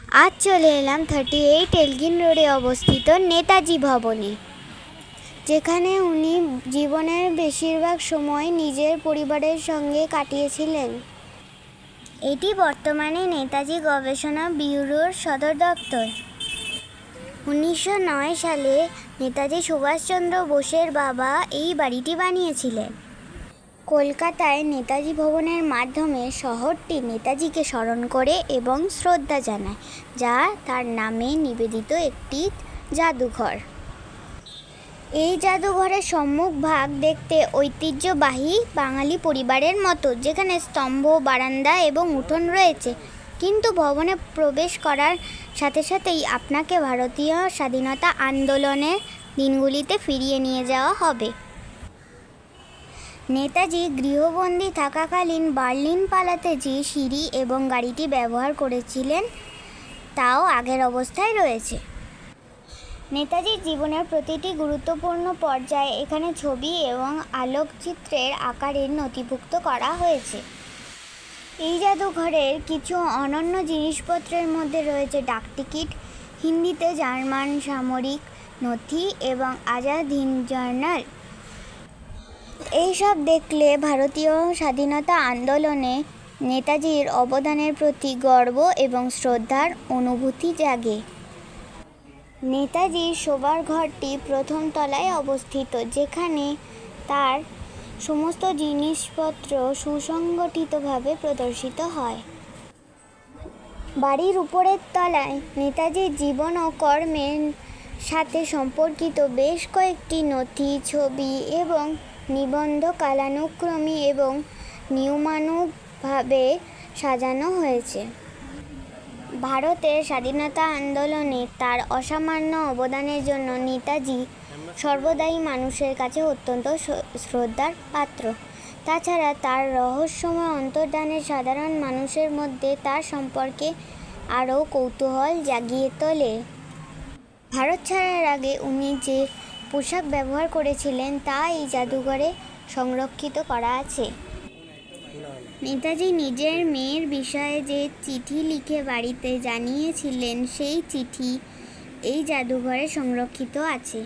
আজ চলে এলাম 38 এলগিন রোডে অবস্থিত নেতাজি ভবনে, যেখানে উনি জীবনের বেশিরভাগ সময় নিজের পরিবারের সঙ্গে কাটিয়েছিলেন। এটি বর্তমানে নেতাজি গবেষণা ব্যুরোর সদর দপ্তর। 1909 সালে নেতাজি সুভাষচন্দ্র বোসের বাবা এই বাড়িটি বানিয়েছিলেন। কলকাতায় নেতাজি ভবনের মাধ্যমে শহরটি নেতাজিকে স্মরণ করে এবং শ্রদ্ধা জানায়, যা তার নামে নিবেদিত একটি জাদুঘর। এই জাদুঘরের সম্মুখ ভাগ দেখতে ঐতিহ্যবাহী বাঙালি পরিবারের মতো, যেখানে স্তম্ভ, বারান্দা এবং উঠোন রয়েছে, কিন্তু ভবনে প্রবেশ করার সাথে সাথেই আপনাকে ভারতীয় স্বাধীনতা আন্দোলনের দিনগুলিতে ফিরিয়ে নিয়ে যাওয়া হবে। নেতাজি গৃহবন্দী থাকাকালীন বার্লিন পালাতে যে সিঁড়ি এবং গাড়িটি ব্যবহার করেছিলেন, তাও আগের অবস্থায় রয়েছে। নেতাজির জীবনের প্রতিটি গুরুত্বপূর্ণ পর্যায়ে এখানে ছবি এবং আলোকচিত্রের আকারে নথিভুক্ত করা হয়েছে। এই জাদুঘরের কিছু অনন্য জিনিসপত্রের মধ্যে রয়েছে ডাকটিকিট, হিন্দিতে জার্মান সামরিক নথি এবং আজাদ হিন্দ জার্নাল। এইসব দেখলে ভারতীয় স্বাধীনতা আন্দোলনে নেতাজির অবদানের প্রতি গর্ব এবং শ্রদ্ধার অনুভূতি জাগে। নেতাজির শোবার ঘরটি প্রথম তলায় অবস্থিত, যেখানে তার সমস্ত জিনিসপত্র সুসংগঠিতভাবে প্রদর্শিত হয়। বাড়ির উপরের তলায় নেতাজির জীবন ও কর্মের সাথে সম্পর্কিত বেশ কয়েকটি নথি, ছবি এবং নিবন্ধ কালানুক্রমে এবং নিয়মানুগভাবে সাজানো হয়েছে। ভারতের স্বাধীনতা আন্দোলনে তার অসামান্য অবদানের জন্য নেতাজি সর্বদাই মানুষের কাছে অত্যন্ত শ্রদ্ধার পাত্র। তাছাড়া তার রহস্যময় অন্তর্ধানের সাধারণ মানুষের মধ্যে তার সম্পর্কে আরও কৌতূহল জাগিয়ে তোলে। ভারত ছাড়ার আগে উনি যে পোশাক ব্যবহার করেছিলেন তা এই জাদুঘরে সংরক্ষিত করা আছে। নেতাজি নিজের মেয়ের বিষয়ে যে চিঠি লিখে বাড়িতে জানিয়েছিলেন, সেই চিঠি এই জাদুঘরে সংরক্ষিত আছে।